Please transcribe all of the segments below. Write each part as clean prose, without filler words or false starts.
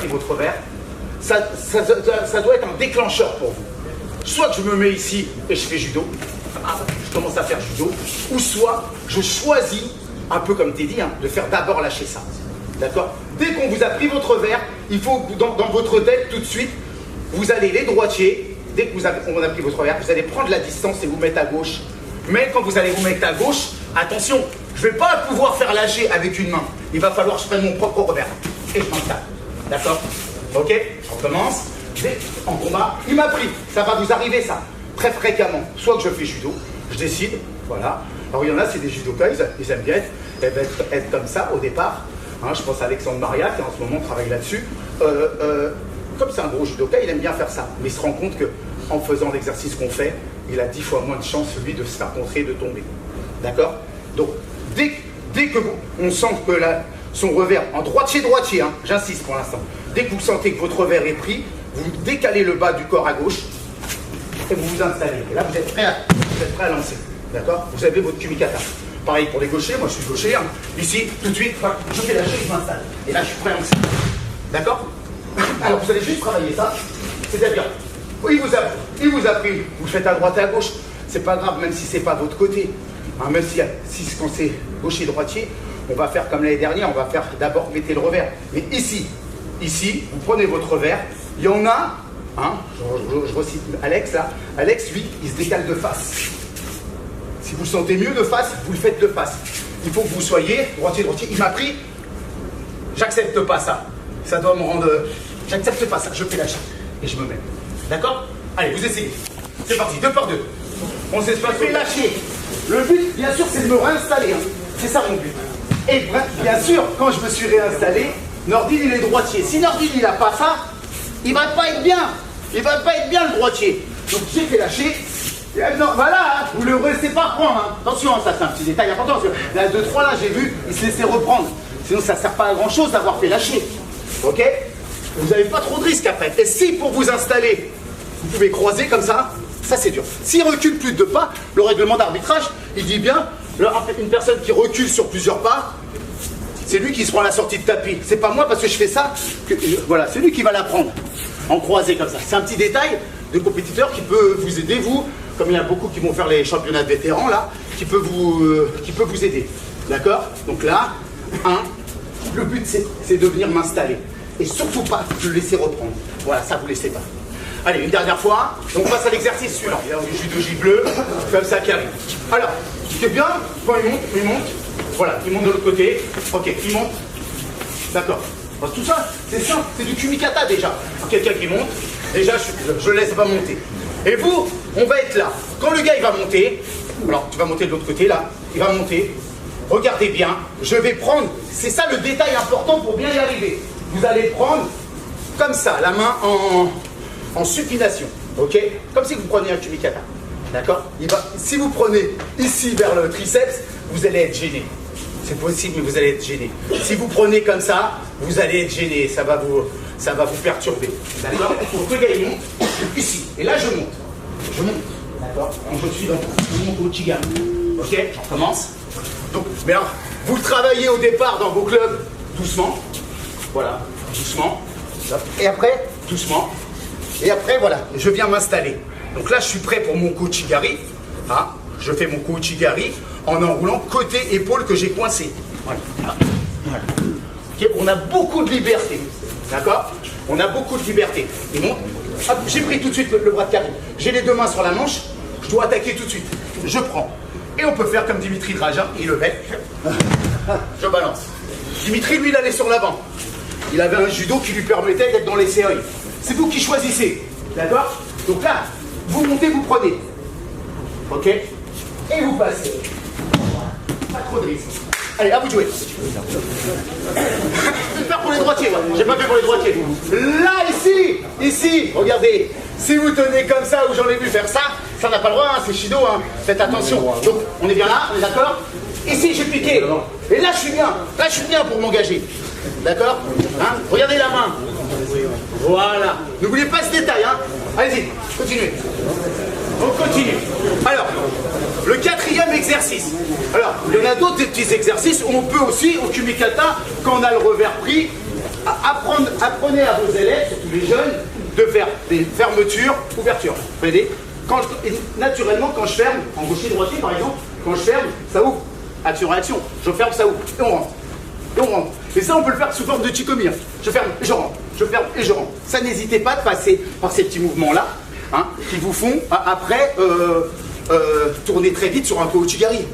votre revers, ça doit être un déclencheur pour vous. Soit que je me mets ici et je fais judo, je commence à faire judo, ou soit je choisis, un peu comme t'es dit, hein, de faire d'abord lâcher ça. D'accord? Dès qu'on vous a pris votre revers, il faut dans votre tête tout de suite, vous allez les droitiers, dès qu'on a pris votre revers, vous allez prendre la distance et vous mettre à gauche. Mais quand vous allez vous mettre à gauche, attention, je ne vais pas pouvoir faire lâcher avec une main. Il va falloir que je prenne mon propre revers. Et je m'installe. D'accord? Ok? On commence. En combat, il m'a pris. Ça va vous arriver ça. Très fréquemment. Soit que je fais judo, je décide. Voilà. Alors il y en a, c'est des judokas, ils aiment bien être comme ça au départ. Hein, je pense à Alexandre Maria qui en ce moment travaille là-dessus. Comme c'est un gros judoka, il aime bien faire ça. Mais il se rend compte qu'en faisant l'exercice qu'on fait, il a 10 fois moins de chances, lui, de se faire contrer et de tomber. D'accord? Donc, dès que on sent que son revers, en droitier, hein, j'insiste pour l'instant, dès que vous sentez que votre revers est pris, vous décalez le bas du corps à gauche et vous vous installez. Et là, vous êtes prêt à lancer. D'accord? Vous avez votre kumikata. Pareil pour les gauchers, moi je suis gaucher. Hein. Ici, tout de suite, je fais lâcher, je m'installe. Et là, je suis prêt à lancer. D'accord? Alors, vous allez juste travailler ça. C'est-à-dire, il vous a pris, vous le faites à droite et à gauche. C'est pas grave, même si c'est pas votre côté. Hein, même si quand c'est gaucher droitier, on va faire comme l'année dernière, on va faire d'abord mettez le revers. Mais ici, vous prenez votre revers. Il y en a, hein, je recite Alex là. Alex, lui, il se décale de face. Si vous le sentez mieux de face, vous le faites de face. Il faut que vous soyez droitier. Il m'a pris, j'accepte pas ça. Ça doit me rendre. J'accepte pas ça, je fais lâcher. Et je me mets. D'accord? Allez, vous essayez. C'est parti, 2 par 2. On s'espace. Je fais lâcher. Le but, bien sûr, c'est de me réinstaller. Hein. C'est ça mon but. Et bien sûr, quand je me suis réinstallé, Nordine, il est droitier. Si Nordine, il n'a pas ça, il va pas être bien. Il va pas être bien le droitier. Donc j'ai fait lâcher. Non, voilà, hein, vous ne le laissez pas prendre. Hein. Attention, ça c'est un petit détail important. Parce que là, 2-3 là, j'ai vu, il se laissait reprendre. Sinon, ça ne sert pas à grand chose d'avoir fait lâcher. Ok? Vous n'avez pas trop de risques après. Et si pour vous installer, vous pouvez croiser comme ça c'est dur. S'il recule plus de 2 pas, le règlement d'arbitrage, il dit bien, une personne qui recule sur plusieurs pas, c'est lui qui se prend la sortie de tapis. C'est pas moi parce que je fais ça. Voilà, c'est lui qui va la prendre en croisé comme ça. C'est un petit détail de compétiteur qui peut vous aider, vous, comme il y a beaucoup qui vont faire les championnats de vétérans là, qui peut vous aider. D'accord? Donc là, le but c'est de venir m'installer. Et surtout pas le laisser reprendre. Voilà, ça vous laissez pas. Allez, une dernière fois, on passe à l'exercice suivant. Il y a du judo bleu, comme ça qui arrive. Alors, ce qui est bien, quand il monte, voilà, il monte de l'autre côté. Ok, il monte. D'accord. Tout ça, c'est simple, c'est du kumikata déjà. Quelqu'un qui monte, déjà je ne laisse pas monter. Et vous, on va être là. Quand le gars il va monter, alors tu vas monter de l'autre côté là, il va monter. Regardez bien, je vais prendre, c'est ça le détail important pour bien y arriver. Vous allez prendre comme ça, la main en supination, ok? Comme si vous preniez un kumikata, d'accord? Si vous prenez ici vers le triceps, vous allez être gêné. C'est possible, mais vous allez être gêné. Si vous prenez comme ça, vous allez être gêné, ça va vous perturber, d'accord? Donc le gars il monte, ici, et là je monte, d'accord? Je suis dans mon Uchiga, ok? J'en commence. Donc, mais alors, vous travaillez au départ dans vos clubs doucement, voilà, doucement, et après, doucement, et après, voilà, je viens m'installer. Donc là, je suis prêt pour mon Kouchigari, hein, je fais mon Kouchigari en enroulant côté épaule que j'ai coincé. Voilà. Voilà. Okay, on a beaucoup de liberté, d'accord? On a beaucoup de liberté. Et bon, hop, j'ai pris tout de suite le bras de Karim. J'ai les 2 mains sur la manche, je dois attaquer tout de suite. Je prends. Et on peut faire comme Dimitri Drajan, il le met, je balance. Dimitri, lui, il allait sur l'avant. Il avait un judo qui lui permettait d'être dans les séries. C'est vous qui choisissez, d'accord? Donc là, vous montez, vous prenez. Ok? Et vous passez. Pas trop de risque. Allez, à vous de jouer. Je vais faire pour les droitiers, moi. J'ai pas fait pour les droitiers. Là, ici, regardez. Si vous tenez comme ça, ou j'en ai vu faire ça, ça n'a pas le droit, hein, c'est Shido, hein. Faites attention. Donc, on est bien là, on est d'accord? Ici, j'ai piqué. Et là, je suis bien. Là, je suis bien pour m'engager. D'accord? Hein? Regardez la main. Voilà. N'oubliez pas ce détail, hein. Allez-y, continuez. On continue. Alors, le 4e exercice. Alors, il y en a d'autres des petits exercices où on peut aussi, au kumikata, quand on a le revers pris, apprenez à vos élèves, surtout les jeunes, de faire des fermetures, ouvertures. Vous voyez, naturellement, quand je ferme, en gaucher-droitier par exemple, quand je ferme, ça ouvre. Action-réaction. Je ferme, ça ouvre. Et on rentre. Et on rentre. Et ça, on peut le faire sous forme de Chicomie. Je ferme et je rentre. Je ferme et je rentre. Ça, n'hésitez pas de passer par ces petits mouvements-là, hein, qui vous font, après, tourner très vite sur un Kouchigari.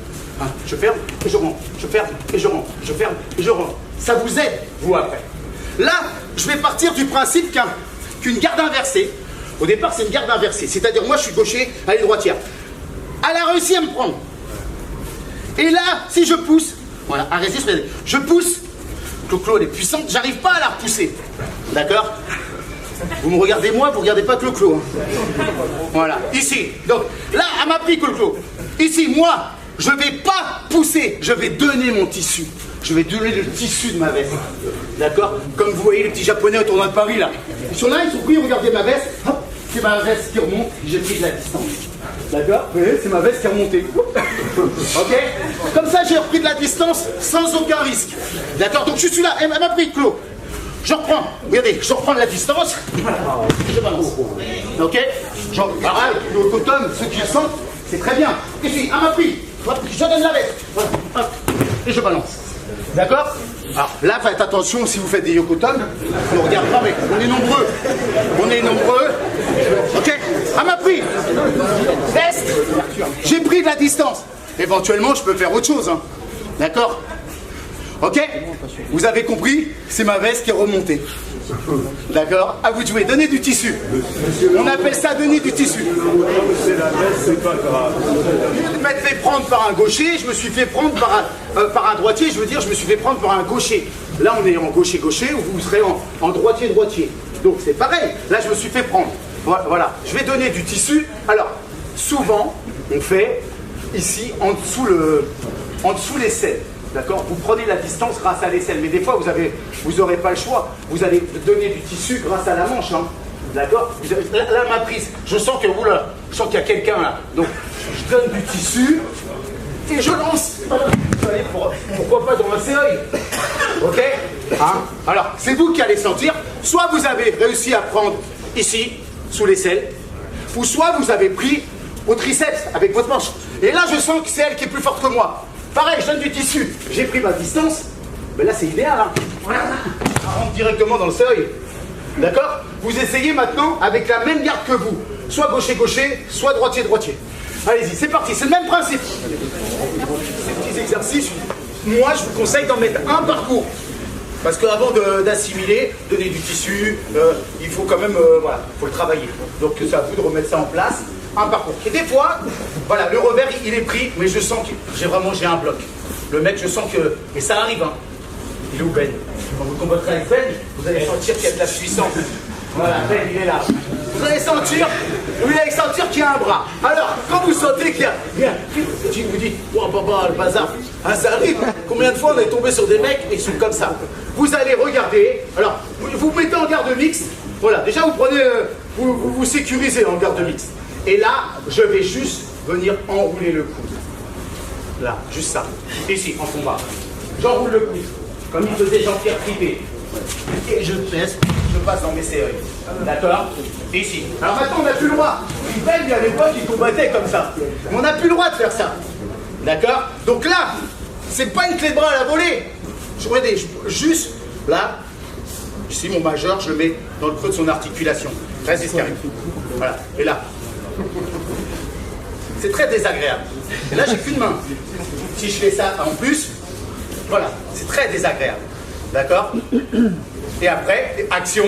Hein, je ferme et je rentre. Je ferme et je rentre. Je ferme et je rentre. Ça vous aide, vous, après. Là, je vais partir du principe qu'une garde inversée, au départ, c'est une garde inversée. C'est-à-dire, moi, je suis gaucher, elle est droitière. Elle a réussi à me prendre. Et là, si je pousse, voilà, arrêtez, je pousse, Clo-Clo, elle est puissante, j'arrive pas à la repousser. D'accord? Vous me regardez moi, vous regardez pas Clo-Clo. Hein. Voilà, ici. Donc, là, elle m'a pris Clo-Clo. Ici, moi, je vais pas pousser, je vais donner mon tissu. Je vais donner le tissu de ma veste. D'accord? Comme vous voyez les petits japonais autour de Paris, là. Ils sont là, ils sont pris, regardez ma veste. Hop, c'est ma veste qui remonte, j'ai pris de la distance. D'accord? Vous voyez, c'est ma veste qui est remontée. Ok? Comme ça, j'ai repris de la distance sans aucun risque. D'accord? Donc je suis là, elle m'a pris Clos. Je reprends, regardez, je reprends de la distance. Je balance. Ok? Pareil, le coton, ceux qui le sentent, c'est très bien. Ici, elle m'a pris. Je donne la veste. Voilà. Hop. Et je balance. D'accord? Alors là, faites attention si vous faites des yokoton. Ne regarde pas, mais on est nombreux. On est nombreux. Ok? Elle m'a pris. Veste. J'ai pris de la distance. Éventuellement, je peux faire autre chose. Hein. D'accord? Ok? Vous avez compris? C'est ma veste qui est remontée. D'accord? À vous de jouer. Donnez du tissu. On appelle ça donner du tissu. C'est la veste, c'est pas grave. Je m'être fait prendre par un gaucher, je me suis fait prendre par un droitier, je veux dire, je me suis fait prendre par un gaucher. Là, on est en gaucher-gaucher, ou vous serez en droitier-droitier. Donc, c'est pareil. Là, je me suis fait prendre. Voilà. Je vais donner du tissu. Alors, souvent, on fait ici, en dessous l'aisselle. D'accord? Vous prenez la distance grâce à l'aisselle, mais des fois vous n'aurez pas le choix. Vous allez donner du tissu grâce à la manche. Hein. D'accord? Là, ma prise, je sens que oula, je sens qu'il y a quelqu'un là. Donc, je donne du tissu et je lance. Allez, pourquoi pas dans un séoï? Ok? Hein? Alors, c'est vous qui allez sentir. Soit vous avez réussi à prendre ici, sous l'aisselle, ou soit vous avez pris au triceps avec votre manche. Et là, je sens que c'est elle qui est plus forte que moi. Pareil, je donne du tissu, j'ai pris ma distance, mais là c'est idéal, hein. Ça rentre directement dans le seuil. D'accord? Vous essayez maintenant avec la même garde que vous. Soit gaucher-gaucher, soit droitier-droitier. Allez-y, c'est parti, c'est le même principe. Ces petits exercices, moi je vous conseille d'en mettre un par cours. Parce qu'avant d'assimiler, donner du tissu, il faut quand même, voilà, il faut le travailler. Donc c'est à vous de remettre ça en place. Un parcours. Et des fois, voilà, le revers, il est pris, mais je sens que j'ai un bloc. Le mec, je sens que, et ça arrive, hein. Il est où Ben? Quand vous combattrez avec Ben, vous allez sentir qu'il y a de la puissance. Voilà, Ben, il est là. Vous allez sentir qu'il y a un bras. Alors, quand vous sentez qu'il y a, vous dites, oh papa, le bazar, hein, ça arrive. Combien de fois on est tombé sur des mecs et ils sont comme ça? Vous allez regarder, alors, vous mettez en garde mixte. Voilà, déjà vous prenez, vous sécurisez en garde mixte. Et là, je vais juste venir enrouler le coude. Là, juste ça. Ici, en combat. J'enroule le coude, comme il faisait Jean-Pierre Tripé. Et je passe dans mes séries. D'accord? Ici. Alors maintenant, on n'a plus le droit. Il y a l'époque, il combattait comme ça. Mais on n'a plus le droit de faire ça. D'accord? Donc là, c'est pas une clé de bras à la volée. Juste, là, ici, mon majeur, je le mets dans le creux de son articulation. Très escarré. Voilà. Et là. C'est très désagréable. Et là, j'ai qu'une main. Si je fais ça en plus, voilà, c'est très désagréable. D'accord? Et après, action,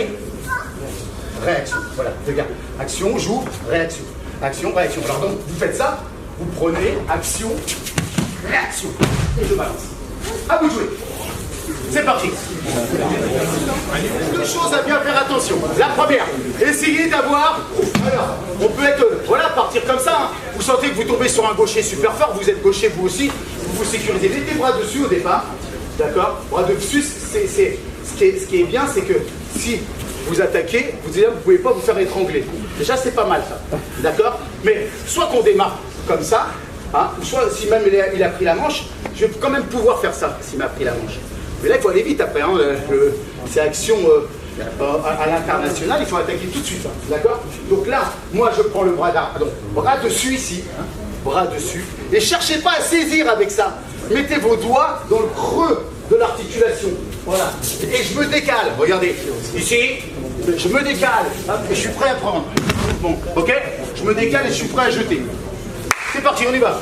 réaction. Voilà, regarde. Action, j'ouvre, réaction. Action, réaction. Alors donc, vous faites ça, vous prenez action, réaction. Et je balance. À vous de jouer. C'est parti. Deux choses à bien faire attention. La première, essayez d'avoir. Alors, on peut être. Voilà, partir comme ça. Hein. Vous sentez que vous tombez sur un gaucher super fort, vous êtes gaucher vous aussi, vous vous sécurisez. Mettez les bras dessus au départ. D'accord? Bras dessus, ce qui est bien, c'est que si vous attaquez, vous ne pouvez pas vous faire étrangler. Déjà, c'est pas mal ça. D'accord? Mais soit qu'on démarre comme ça, hein, soit si même il a pris la manche, je vais quand même pouvoir faire ça s'il m'a pris la manche. Mais là, il faut aller vite après. Hein, c'est action à l'international, il faut attaquer tout de suite. Hein, d'accord? Donc là, moi je prends le bras d'arrière, bras dessus ici, hein, bras dessus, et cherchez pas à saisir avec ça. Mettez vos doigts dans le creux de l'articulation. Voilà. Et je me décale, regardez, ici, je me décale, hein, et je suis prêt à prendre. Bon, ok? Je me décale et je suis prêt à jeter. C'est parti, on y va.